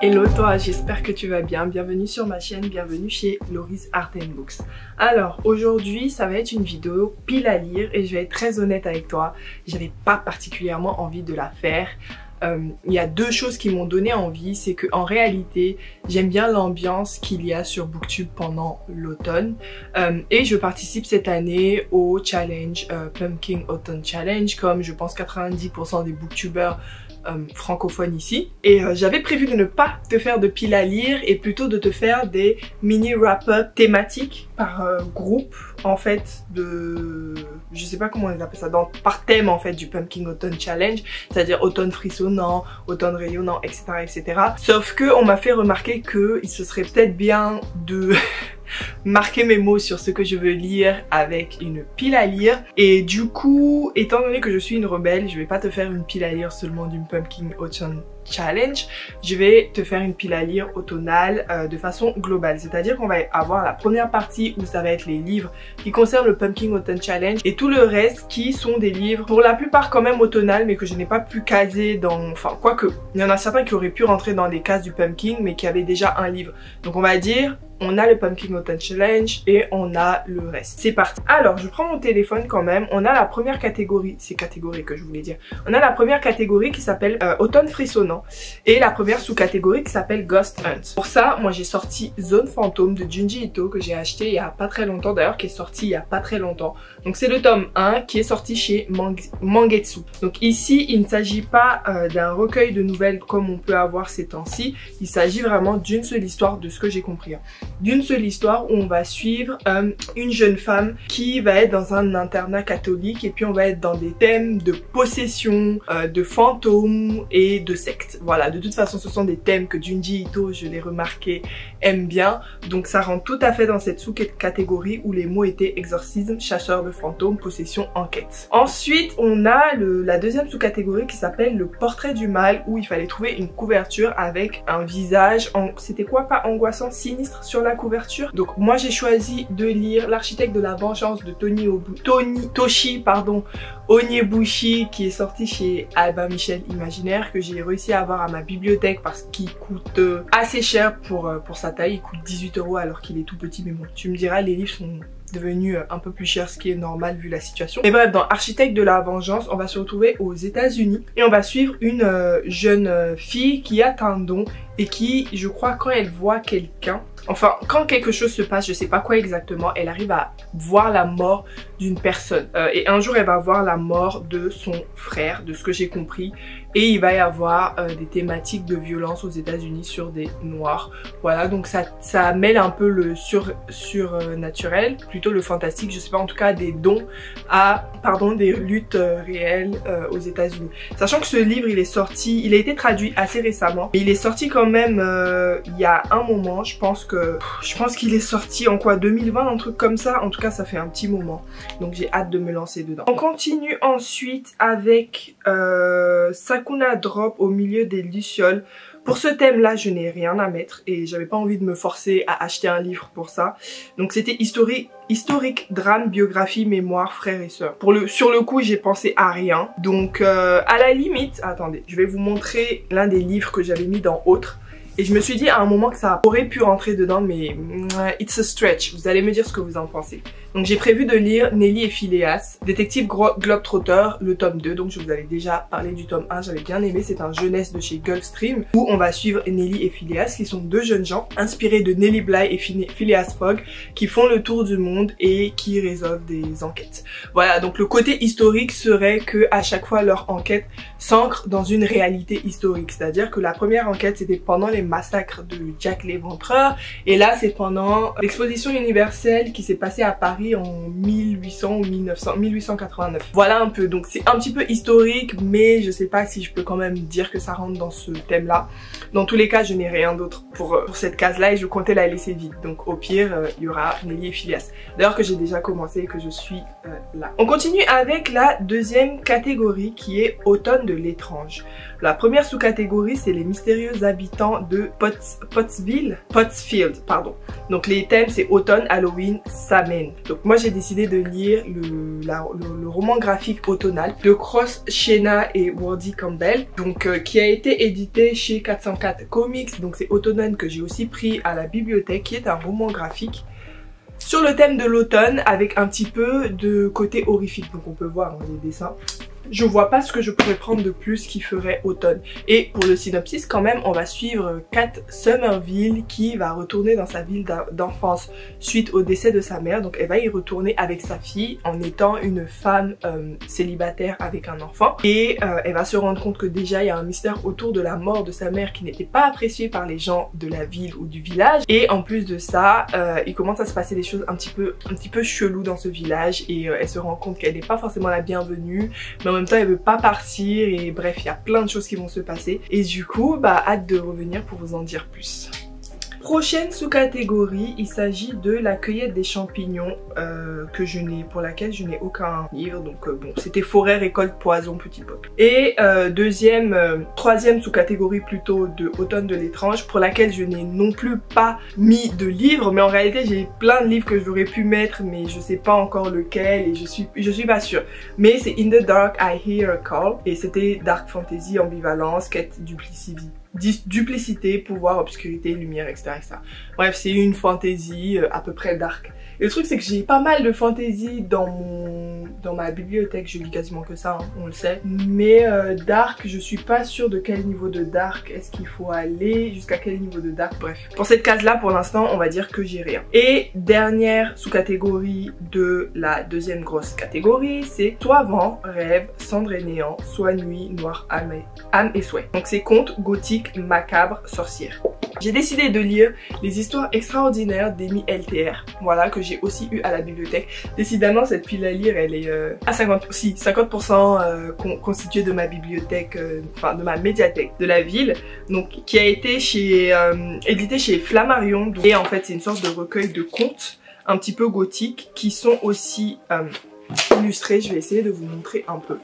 Hello toi, j'espère que tu vas bien. Bienvenue sur ma chaîne, bienvenue chez Laurie's Art & Books. Alors aujourd'hui ça va être une vidéo pile à lire et je vais être très honnête avec toi, j'avais pas particulièrement envie de la faire. Il y a deux choses qui m'ont donné envie, c'est que en réalité j'aime bien l'ambiance qu'il y a sur Booktube pendant l'automne et je participe cette année au challenge Pumpkin Autumn Challenge, comme je pense 90% des booktubers francophone ici, et j'avais prévu de ne pas te faire de pile à lire et plutôt de te faire des mini wrap-up thématiques par groupe en fait, de je sais pas comment on appelle ça, par thème en fait du Pumpkin Autumn Challenge, c'est-à-dire automne frissonnant, automne rayonnant, etc. Sauf que on m'a fait remarquer que il se serait peut-être bien de marquer mes mots sur ce que je veux lire avec une pile à lire, et du coup étant donné que je suis une rebelle, je vais pas te faire une pile à lire seulement d'une Pumpkin Autumn Challenge, je vais te faire une pile à lire automnale de façon globale, c'est-à-dire qu'on va avoir la première partie où ça va être les livres qui concernent le Pumpkin Autumn Challenge et tout le reste qui sont des livres pour la plupart quand même automnales mais que je n'ai pas pu caser dans, enfin quoique il y en a certains qui auraient pu rentrer dans les cases du Pumpkin mais qui avaient déjà un livre, donc on va dire on a le Pumpkin Autumn Challenge et on a le reste. C'est parti. Alors je prends mon téléphone quand même, on a la première catégorie, c'est catégorie que je voulais dire, on a la première catégorie qui s'appelle automne frissonnant et la première sous-catégorie qui s'appelle Ghost Hunt. Pour ça, moi j'ai sorti Zone Fantôme de Junji Ito que j'ai acheté il y a pas très longtemps, d'ailleurs qui est sorti il y a pas très longtemps. Donc c'est le tome 1 qui est sorti chez Mangetsu. Donc ici il ne s'agit pas d'un recueil de nouvelles comme on peut avoir ces temps-ci, il s'agit vraiment d'une seule histoire de ce que j'ai compris. D'une seule histoire où on va suivre une jeune femme qui va être dans un internat catholique et puis on va être dans des thèmes de possession, de fantômes et de sectes. Voilà, de toute façon ce sont des thèmes que Junji Ito, je l'ai remarqué, aime bien, donc ça rentre tout à fait dans cette sous-catégorie où les mots étaient exorcisme, chasseur de fantômes, possession, enquête. Ensuite on a la deuxième sous-catégorie qui s'appelle le portrait du mal, où il fallait trouver une couverture avec un visage, c'était quoi, pas angoissant, sinistre sur la couverture. Donc moi j'ai choisi de lire L'architecte de la vengeance de Toshi Onyebuchi, qui est sorti chez Albin Michel Imaginaire, que j'ai réussi à avoir à ma bibliothèque parce qu'il coûte assez cher pour sa taille. Il coûte 18 € alors qu'il est tout petit, mais bon tu me diras, les livres sont devenus un peu plus chers, ce qui est normal vu la situation. Mais bref, dans Architecte de la vengeance, on va se retrouver aux États-Unis et on va suivre une jeune fille qui a un don et qui, je crois, quand elle voit quelqu'un, enfin quand quelque chose se passe, je sais pas quoi exactement, elle arrive à voir la mort d'une personne et un jour elle va voir la mort de son frère, de ce que j'ai compris, et il va y avoir des thématiques de violence aux États-Unis sur des noirs. Voilà, donc ça mêle un peu le surnaturel, plutôt le fantastique, je sais pas, en tout cas des dons à, des luttes réelles aux États-Unis. Sachant que ce livre il est sorti, il a été traduit assez récemment, mais il est sorti quand même il y a un moment, je pense qu'il est sorti en quoi, 2020, un truc comme ça, en tout cas ça fait un petit moment, donc j'ai hâte de me lancer dedans. On continue ensuite avec Sakuna Drop au milieu des lucioles. Pour ce thème là je n'ai rien à mettre et j'avais pas envie de me forcer à acheter un livre pour ça, donc c'était historique, drame, biographie, mémoire, frères et sœurs. Sur le coup j'ai pensé à rien, donc à la limite, attendez, je vais vous montrer l'un des livres que j'avais mis dans autres. Et je me suis dit à un moment que ça aurait pu rentrer dedans, mais it's a stretch. Vous allez me dire ce que vous en pensez. Donc j'ai prévu de lire Nelly et Phileas, Détective Globetrotter, le tome 2. Donc je vous avais déjà parlé du tome 1, j'avais bien aimé. C'est un jeunesse de chez Gulfstream, où on va suivre Nelly et Phileas, qui sont deux jeunes gens inspirés de Nellie Bly et Phileas Fogg, qui font le tour du monde et qui résolvent des enquêtes. Voilà, donc le côté historique serait que à chaque fois leur enquête s'ancre dans une réalité historique. C'est-à-dire que la première enquête c'était pendant les massacres de Jack l'Éventreur, et là c'est pendant l'exposition universelle qui s'est passée à Paris en 1800 ou 1889. Voilà un peu, donc c'est un petit peu historique, mais je sais pas si je peux quand même dire que ça rentre dans ce thème là. Dans tous les cas je n'ai rien d'autre pour cette case là et je comptais la laisser vide, donc au pire il y aura Nelly et Phileas, d'ailleurs que j'ai déjà commencé et que je suis là. On continue avec la deuxième catégorie qui est Automne de l'étrange. La première sous-catégorie c'est les mystérieux habitants de de Pottsfield, pardon. Donc les thèmes c'est automne, Halloween, Samhain. Donc moi j'ai décidé de lire le roman graphique automnal de Cross Shena et Wordy Campbell, donc qui a été édité chez 404 Comics. Donc c'est Automnal que j'ai aussi pris à la bibliothèque, qui est un roman graphique sur le thème de l'automne avec un petit peu de côté horrifique. Donc on peut voir les dessins. Je vois pas ce que je pourrais prendre de plus qui ferait automne. Et pour le synopsis quand même, on va suivre Kat Somerville qui va retourner dans sa ville d'enfance suite au décès de sa mère. Donc elle va y retourner avec sa fille en étant une femme célibataire avec un enfant. Et elle va se rendre compte que déjà il y a un mystère autour de la mort de sa mère qui n'était pas appréciée par les gens de la ville ou du village. Et en plus de ça, il commence à se passer des choses un petit peu chelou dans ce village. Et elle se rend compte qu'elle n'est pas forcément la bienvenue. Mais en même temps elle veut pas partir et bref il y a plein de choses qui vont se passer et du coup hâte de revenir pour vous en dire plus. Prochaine sous-catégorie, il s'agit de la cueillette des champignons pour laquelle je n'ai aucun livre. Donc bon, c'était forêt, récolte, poison, petit peuple. Et troisième sous-catégorie plutôt de automne de l'étrange, pour laquelle je n'ai non plus pas mis de livre, mais en réalité j'ai plein de livres que j'aurais pu mettre, mais je sais pas encore lequel et je suis pas sûre. Mais c'est In the Dark I Hear a Call et c'était dark fantasy, ambivalence, quête, duplicité, pouvoir, obscurité, lumière, etc. Bref, c'est une fantasy à peu près dark. Et le truc c'est que j'ai pas mal de fantasy dans ma bibliothèque, je lis quasiment que ça, hein, on le sait. Mais dark, je suis pas sûre de quel niveau de dark est-ce qu'il faut aller, jusqu'à quel niveau de dark, bref. Pour cette case là, pour l'instant, on va dire que j'ai rien. Et dernière sous-catégorie de la deuxième grosse catégorie, c'est soit vent, rêve, cendre et néant, soit nuit, noir, âme et souhait. Donc c'est contes gothiques, macabres, sorcières. J'ai décidé de lire les histoires extraordinaires d'Amy LTR, voilà, que j'ai aussi eu à la bibliothèque. Décidément, cette pile à lire, elle est à 50% constituée de ma bibliothèque, enfin de ma médiathèque de la ville, donc qui a été édité chez Flammarion. Et en fait, c'est une sorte de recueil de contes un petit peu gothiques qui sont aussi illustrés. Je vais essayer de vous montrer un peu.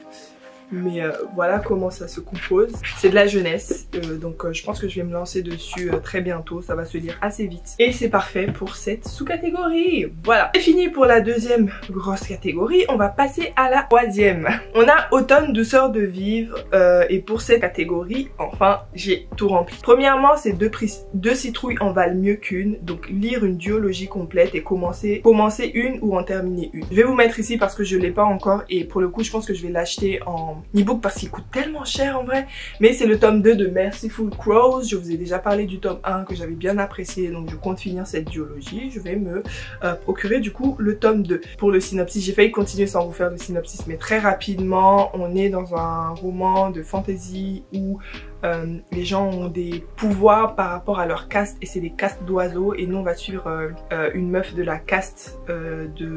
Mais voilà comment ça se compose. C'est de la jeunesse, donc je pense que je vais me lancer dessus très bientôt. Ça va se lire assez vite. Et c'est parfait pour cette sous-catégorie. Voilà, c'est fini pour la deuxième grosse catégorie. On va passer à la troisième. On a automne, douceur de vivre. Et pour cette catégorie, enfin, j'ai tout rempli. Premièrement, c'est deux citrouilles en valent mieux qu'une. Donc lire une duologie complète et commencer une ou en terminer une. Je vais vous mettre ici parce que je l'ai pas encore. Et pour le coup, je pense que je vais l'acheter en e-book parce qu'il coûte tellement cher en vrai. Mais c'est le tome 2 de Merciful Crows. Je vous ai déjà parlé du tome 1 que j'avais bien apprécié, donc je compte finir cette duologie. Je vais me procurer du coup le tome 2. Pour le synopsis, j'ai failli continuer sans vous faire le synopsis, mais très rapidement, on est dans un roman de fantasy où les gens ont des pouvoirs par rapport à leur caste et c'est des castes d'oiseaux, et nous on va suivre une meuf de la caste de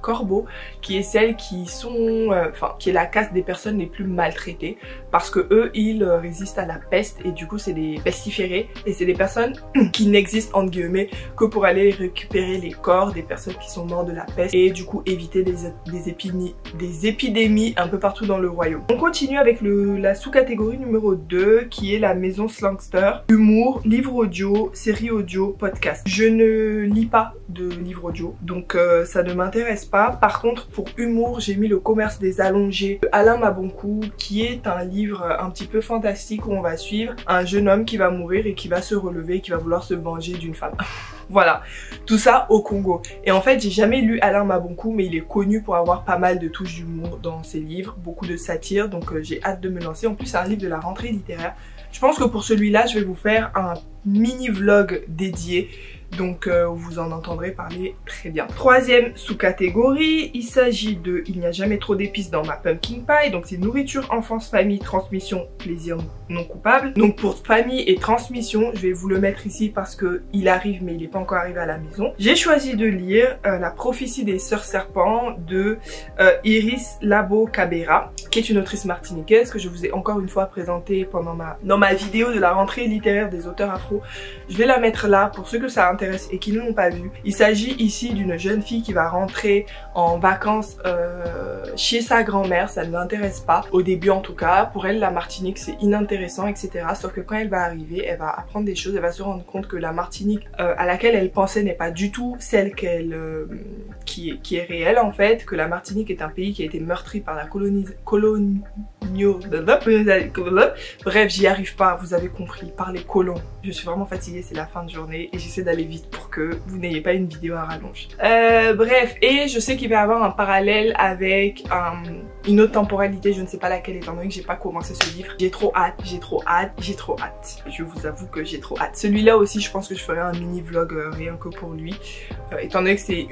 corbeaux qui est celle qui est la caste des personnes les plus maltraitées parce que eux ils résistent à la peste et du coup c'est des pestiférés et c'est des personnes qui n'existent entre guillemets que pour aller récupérer les corps des personnes qui sont mortes de la peste et du coup éviter des épidémies un peu partout dans le royaume. On continue avec la sous-catégorie numéro 2 qui est la maison Slangster, humour, livre audio, série audio, podcast. Je ne lis pas de livre audio donc ça ne m'intéresse pas. Par contre pour humour j'ai mis Le commerce des allongés de Alain Maboncou qui est un livre un petit peu fantastique où on va suivre un jeune homme qui va mourir et qui va se relever et qui va vouloir se venger d'une femme. Voilà, tout ça au Congo. Et en fait j'ai jamais lu Alain Maboncou mais il est connu pour avoir pas mal de touches d'humour dans ses livres, beaucoup de satire, donc j'ai hâte de me lancer. En plus c'est un livre de la rentrée littéraire. Je pense que pour celui-là je vais vous faire un mini vlog dédié, donc vous en entendrez parler très bien. Troisième sous-catégorie, il s'agit de Il n'y a jamais trop d'épices dans ma pumpkin pie. Donc c'est nourriture, enfance, famille, transmission, plaisir non coupable. Donc pour famille et transmission, je vais vous le mettre ici parce que il arrive mais il n'est pas encore arrivé à la maison. J'ai choisi de lire La prophétie des sœurs serpents de Iris Labo Cabera, qui est une autrice martiniquaise que je vous ai encore une fois présentée pendant dans ma vidéo de la rentrée littéraire des auteurs afro. Je vais la mettre là pour ceux que ça intéresse. intéresse et qui ne l'ont pas vu. Il s'agit ici d'une jeune fille qui va rentrer en vacances chez sa grand-mère, ça ne l'intéresse pas, au début en tout cas. Pour elle, la Martinique c'est inintéressant, etc. Sauf que quand elle va arriver, elle va apprendre des choses, elle va se rendre compte que la Martinique à laquelle elle pensait n'est pas du tout celle qui est réelle en fait, que la Martinique est un pays qui a été meurtri par la bref, j'y arrive pas, vous avez compris, par les colons. Je suis vraiment fatiguée, c'est la fin de journée et j'essaie d'aller vite pour que vous n'ayez pas une vidéo à rallonge. Bref, et je sais qu'il va y avoir un parallèle avec une autre temporalité, je ne sais pas laquelle étant donné que j'ai pas commencé ce livre. J'ai trop hâte, j'ai trop hâte, j'ai trop hâte. Je vous avoue que j'ai trop hâte. Celui-là aussi, je pense que je ferai un mini vlog rien que pour lui, étant donné que c'est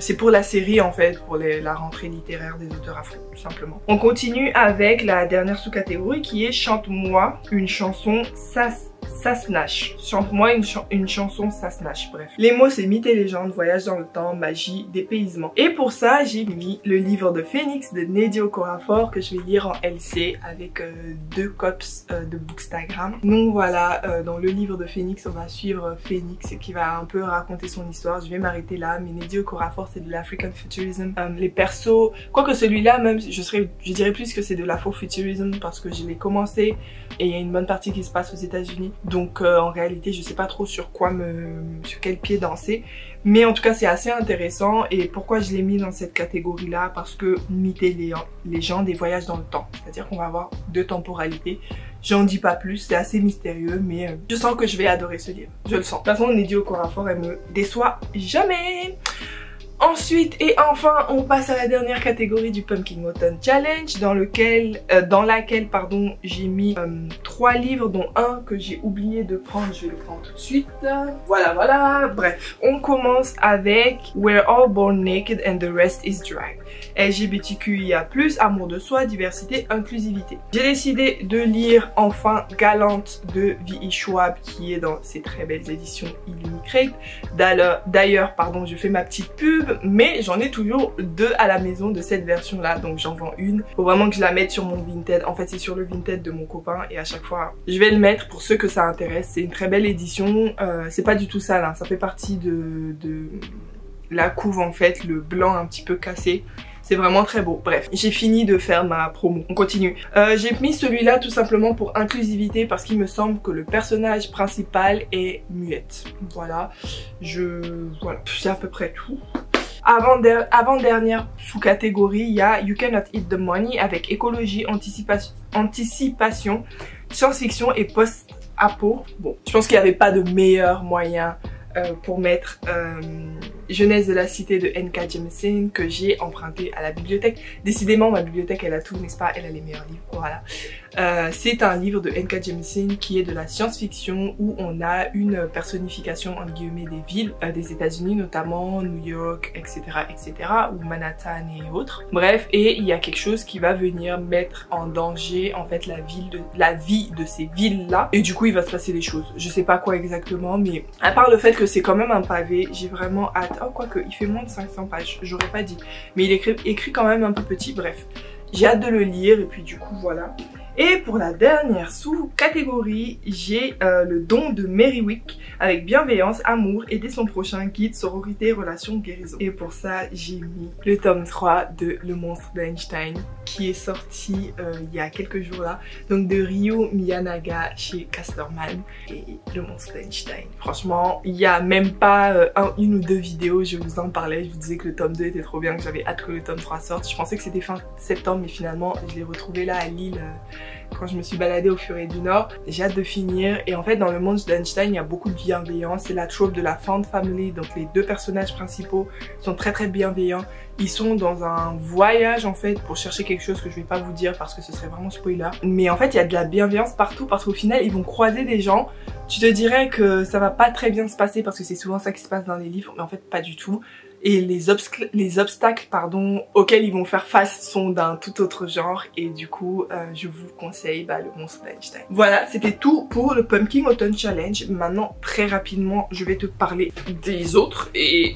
c'est pour la série en fait, pour la rentrée littéraire des auteurs afro, tout simplement. On continue avec la dernière sous-catégorie qui est Chante-moi une chanson Sasnash. Chante-moi une chanson Sasnash, bref. Les mots c'est mythe et légende, voyage dans le temps, magie, dépaysement. Et pour ça, j'ai mis le livre de Phoenix de Nnedi Okorafor que je vais lire en LC avec 2 cops de Bookstagram. Donc voilà, dans le livre de Phoenix, on va suivre Phoenix qui va un peu raconter son histoire. Je vais m'arrêter là, mais Nnedi Okorafor c'est de l'African Futurism. Les persos, quoique celui-là même, je dirais plus que c'est de l'Afro-Futurism parce que je l'ai commencé et il y a une bonne partie qui se passe aux États-Unis. Donc en réalité je sais pas trop sur quel pied danser, mais en tout cas c'est assez intéressant. Et pourquoi je l'ai mis dans cette catégorie là, parce que mythe et légende des voyages dans le temps, c'est à dire qu'on va avoir 2 temporalités. J'en dis pas plus, c'est assez mystérieux, mais je sens que je vais adorer ce livre, je le sens. De toute façon Nnedi Okorafor elle me déçoit jamais. Ensuite et enfin on passe à la dernière catégorie du Pumpkin Autumn Challenge dans laquelle j'ai mis 3 livres dont un que j'ai oublié de prendre, je vais le prendre tout de suite. Voilà, bref, on commence avec We're All Born Naked and the Rest is Drag. LGBTQIA+, amour de soi, diversité, inclusivité. J'ai décidé de lire Enfin Galante de V.E. Schwab qui est dans ces très belles éditions Illuminate. D'ailleurs, pardon, je fais ma petite pub, mais j'en ai toujours 2 à la maison de cette version là, donc j'en vends une. Faut vraiment que je la mette sur mon Vinted. En fait c'est sur le Vinted de mon copain et à chaque fois je vais le mettre pour ceux que ça intéresse. C'est une très belle édition, c'est pas du tout sale, hein. Ça fait partie de la couve en fait, le blanc un petit peu cassé. C'est vraiment très beau. Bref, j'ai fini de faire ma promo. On continue. J'ai mis celui-là tout simplement pour inclusivité parce qu'il me semble que le personnage principal est muette. Voilà. Voilà, c'est à peu près tout. Avant-dernière sous-catégorie, il y a You Cannot Eat the Money avec écologie, anticipation, science-fiction et post-apo. Bon, je pense qu'il n'y avait pas de meilleur moyen pour mettre Jeunesse de la cité de N.K. Jemisin que j'ai emprunté à la bibliothèque. Décidément ma bibliothèque elle a tout, n'est-ce pas? Elle a les meilleurs livres, voilà. C'est un livre de N.K. Jemisin qui est de la science-fiction où on a une personnification entre guillemets des villes des États-Unis, notamment New York, etc., ou Manhattan et autres. Bref, et il y a quelque chose qui va venir mettre en danger en fait la vie de ces villes-là. Et du coup il va se passer des choses. Je sais pas quoi exactement, mais à part le fait que c'est quand même un pavé, j'ai vraiment hâte. Oh, quoique, il fait moins de 500 pages, j'aurais pas dit. Mais il est écrit quand même un peu petit, bref. J'ai hâte de le lire et puis du coup, voilà. Et pour la dernière sous-catégorie, j'ai le don de Merrywick avec bienveillance, amour, aider son prochain, guide, sororité, relation, guérison. Et pour ça, j'ai mis le tome 3 de Le Monstre d'Einstein qui est sorti il y a quelques jours là. Donc de Ryo Miyanaga chez Casterman et Le Monstre d'Einstein. Franchement, il n'y a même pas une ou 2 vidéos, je vous en parlais, je vous disais que le tome 2 était trop bien, que j'avais hâte que le tome 3 sorte. Je pensais que c'était fin septembre, mais finalement, je l'ai retrouvé là à Lille quand je me suis baladée au Furet du Nord. J'ai hâte de finir. Et en fait dans Le Monstre d'Einstein il y a beaucoup de bienveillance. C'est la trope de la found family, donc les 2 personnages principaux sont très bienveillants. Ils sont dans un voyage en fait pour chercher quelque chose que je vais pas vous dire parce que ce serait vraiment spoiler. Mais en fait il y a de la bienveillance partout parce qu'au final ils vont croiser des gens. Tu te dirais que ça va pas très bien se passer parce que c'est souvent ça qui se passe dans les livres, mais en fait pas du tout. et les obstacles auxquels ils vont faire face sont d'un tout autre genre, et du coup je vous conseille le monstre d'Einstein. Voilà, c'était tout pour le Pumpkin Autumn Challenge. Maintenant très rapidement je vais te parler des autres, et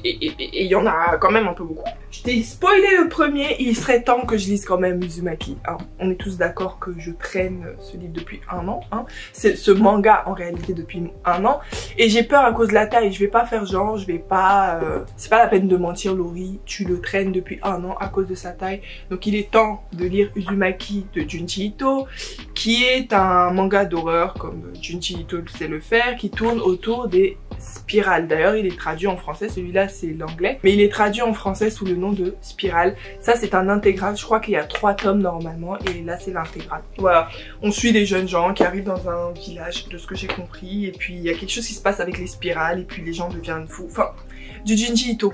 il y en a quand même un peu beaucoup. Je t'ai spoilé le premier, il serait temps que je lise quand même Uzumaki, hein. On est tous d'accord que je traîne ce livre depuis un an, hein. C'est ce manga en réalité depuis un an, et j'ai peur à cause de la taille. Je vais pas faire genre, je vais pas c'est pas la peine de mentir Laurie, tu le traînes depuis un an à cause de sa taille. Donc il est temps de lire Uzumaki de Junji Ito, qui est un manga d'horreur comme Junji Ito sait le faire, qui tourne autour des spirales. D'ailleurs il est traduit en français, celui-là c'est l'anglais, mais il est traduit en français sous le nom de Spirale. Ça c'est un intégral, je crois qu'il y a 3 tomes normalement, et là c'est l'intégral. Voilà, on suit des jeunes gens qui arrivent dans un village de ce que j'ai compris, et puis il y a quelque chose qui se passe avec les spirales, et puis les gens deviennent fous. Enfin, du Junji Ito.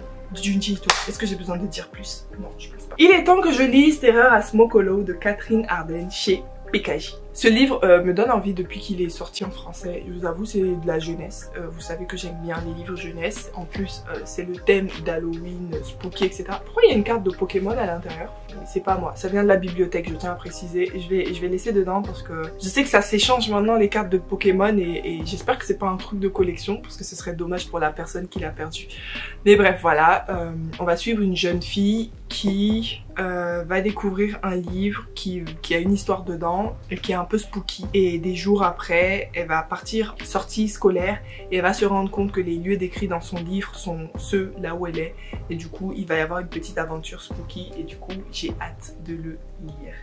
Est-ce que j'ai besoin de dire plus? Non, je pense pas. Il est temps que je lise Terreur à Smoke Hollow de Catherine Arden chez PKJ. Ce livre me donne envie depuis qu'il est sorti en français. Je vous avoue, c'est de la jeunesse. Vous savez que j'aime bien les livres jeunesse. En plus, c'est le thème d'Halloween, spooky, etc. Pourquoi il y a une carte de Pokémon à l'intérieur? C'est pas moi. Ça vient de la bibliothèque, je tiens à préciser. Et je vais laisser dedans parce que je sais que ça s'échange maintenant les cartes de Pokémon, et j'espère que c'est pas un truc de collection parce que ce serait dommage pour la personne qui l'a perdu. Mais bref, voilà. On va suivre une jeune fille qui va découvrir un livre qui a une histoire dedans et qui est un peu spooky, et des jours après elle va partir sortie scolaire et elle va se rendre compte que les lieux décrits dans son livre sont ceux là où elle est, et du coup il va y avoir une petite aventure spooky, et du coup j'ai hâte de le lire.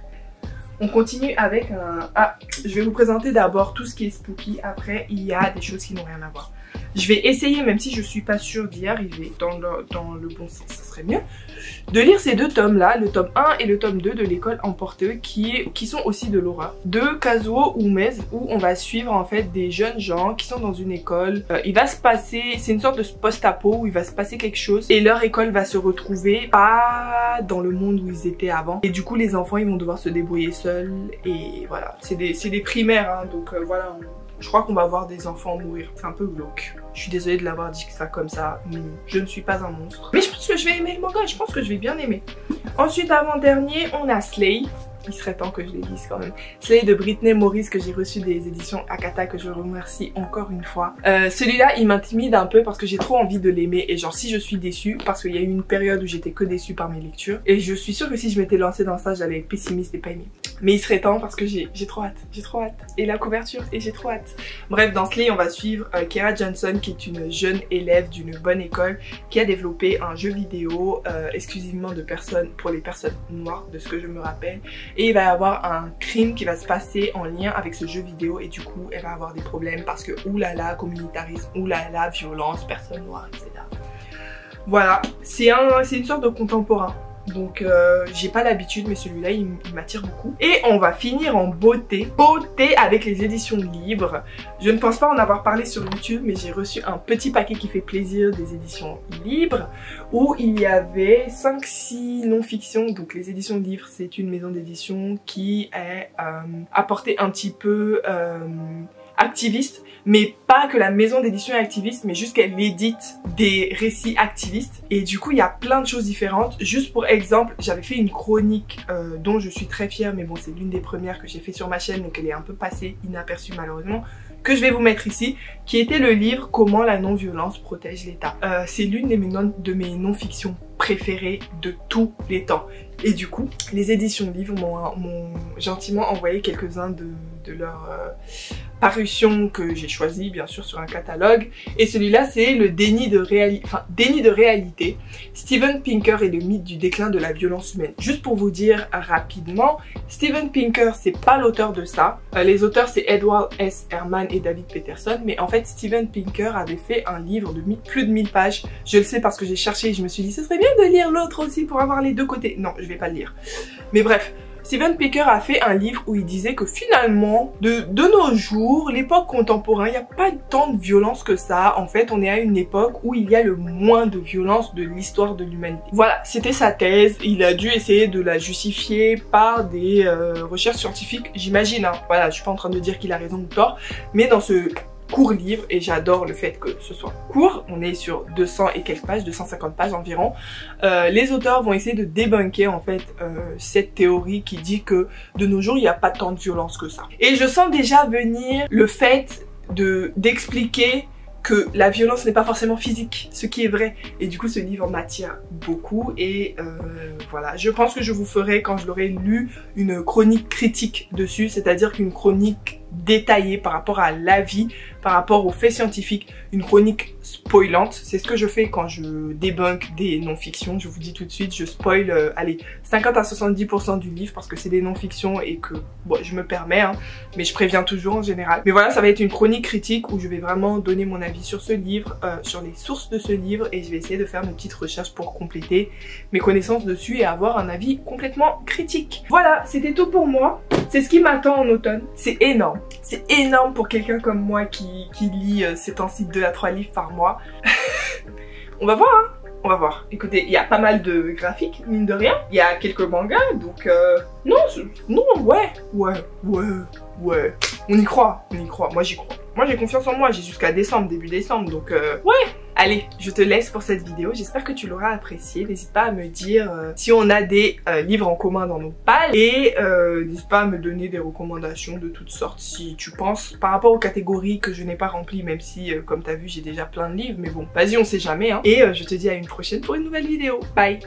On continue avec un... Ah, je vais vous présenter d'abord tout ce qui est spooky, après il y a des choses qui n'ont rien à voir. Je vais essayer, même si je suis pas sûre d'y arriver dans le bon sens, ça serait mieux, de lire ces 2 tomes là, le tome 1 et le tome 2 de l'école emportée, qui sont aussi de l'horreur, de Kazuo Umez, où on va suivre en fait des jeunes gens qui sont dans une école. Il va se passer, c'est une sorte de post-apo où il va se passer quelque chose, et leur école va se retrouver pas dans le monde où ils étaient avant, et du coup les enfants ils vont devoir se débrouiller seuls, et voilà, c'est des primaires, hein, donc voilà. Je crois qu'on va voir des enfants mourir. C'est un peu glauque. Je suis désolée de l'avoir dit ça comme ça. Je ne suis pas un monstre. Mais je pense que je vais aimer le manga. Je pense que je vais bien aimer. Ensuite, avant-dernier, on a Slay. Il serait temps que je les lise quand même. Slay de Brittany Morris, que j'ai reçu des éditions Akata, que je remercie encore une fois. Celui-là, il m'intimide un peu parce que j'ai trop envie de l'aimer. Et genre, si je suis déçue, parce qu'il y a eu une période où j'étais que déçue par mes lectures. Et je suis sûre que si je m'étais lancée dans ça, j'allais être pessimiste et pas aimer. Mais il serait temps parce que j'ai trop hâte. J'ai trop hâte. Et la couverture, et j'ai trop hâte. Bref, dans Slay, on va suivre Kara Johnson, qui est une jeune élève d'une bonne école, qui a développé un jeu vidéo exclusivement pour les personnes noires, de ce que je me rappelle. Et il va y avoir un crime qui va se passer en lien avec ce jeu vidéo, et du coup elle va avoir des problèmes parce que oulala communautarisme, oulala violence, personne noire, etc. Voilà, c'est une sorte de contemporain. Donc j'ai pas l'habitude, mais celui-là il m'attire beaucoup. Et on va finir en beauté avec les éditions libres. Je ne pense pas en avoir parlé sur YouTube, mais j'ai reçu un petit paquet qui fait plaisir des éditions libres, où il y avait 5-6 non-fiction. Donc les éditions libres, c'est une maison d'édition qui est apportée un petit peu activiste, mais pas que la maison d'édition est activiste, mais juste qu'elle édite des récits activistes, et du coup il y a plein de choses différentes. Juste pour exemple, j'avais fait une chronique dont je suis très fière, mais bon c'est l'une des premières que j'ai fait sur ma chaîne, donc elle est un peu passée inaperçue malheureusement, que je vais vous mettre ici, qui était le livre Comment la non-violence protège l'État. C'est l'une de mes non-fictions préférées de tous les temps. Et du coup, les éditions livres m'ont gentiment envoyé quelques-uns de leurs parutions que j'ai choisies, bien sûr, sur un catalogue. Et celui-là, c'est le déni de réalité. Steven Pinker et le mythe du déclin de la violence humaine. Juste pour vous dire rapidement, Steven Pinker, c'est pas l'auteur de ça. Les auteurs, c'est Edward S. Herman et David Peterson. Mais en fait, Steven Pinker avait fait un livre de plus de 1000 pages. Je le sais parce que j'ai cherché et je me suis dit, ce serait bien de lire l'autre aussi pour avoir les deux côtés. Non, je vais pas le lire. Mais bref, Steven Pinker a fait un livre où il disait que finalement, de nos jours, l'époque contemporaine, il n'y a pas tant de violence que ça. En fait, on est à une époque où il y a le moins de violence de l'histoire de l'humanité. Voilà, c'était sa thèse. Il a dû essayer de la justifier par des recherches scientifiques, j'imagine. Hein. Voilà, je suis pas en train de dire qu'il a raison ou tort, mais dans ce courts livres et j'adore le fait que ce soit court. On est sur 200 et quelques pages, 250 pages environ. Les auteurs vont essayer de débunker en fait cette théorie qui dit que de nos jours il n'y a pas tant de violence que ça. Et je sens déjà venir le fait d'expliquer que la violence n'est pas forcément physique, ce qui est vrai. Et du coup, ce livre m'attire beaucoup et voilà. Je pense que je vous ferai, quand je l'aurai lu, une chronique critique dessus, c'est-à-dire qu'une chronique détaillée par rapport à la vie, par rapport aux faits scientifiques, une chronique spoilante. C'est ce que je fais quand je débunk des non-fictions. Je vous dis tout de suite, je spoil, allez, 50 à 70% du livre parce que c'est des non-fictions et que, bon, je me permets, hein, mais je préviens toujours en général. Mais voilà, ça va être une chronique critique où je vais vraiment donner mon avis sur ce livre, sur les sources de ce livre et je vais essayer de faire mes petites recherches pour compléter mes connaissances dessus et avoir un avis complètement critique. Voilà, c'était tout pour moi. C'est ce qui m'attend en automne. C'est énorme. C'est énorme pour quelqu'un comme moi qui lit ces temps-ci 2 à 3 livres par mois. On va voir, hein. On va voir. Écoutez, il y a pas mal de graphiques, mine de rien. Il y a quelques mangas, donc non, ouais. On y croit, moi j'y crois. Moi j'ai confiance en moi, j'ai jusqu'à décembre, début décembre, donc ouais. Allez, je te laisse pour cette vidéo, j'espère que tu l'auras appréciée. N'hésite pas à me dire si on a des livres en commun dans nos palles et n'hésite pas à me donner des recommandations de toutes sortes si tu penses par rapport aux catégories que je n'ai pas remplies, même si comme t'as vu j'ai déjà plein de livres, mais bon, vas-y, on sait jamais, hein. Et je te dis à une prochaine pour une nouvelle vidéo. Bye.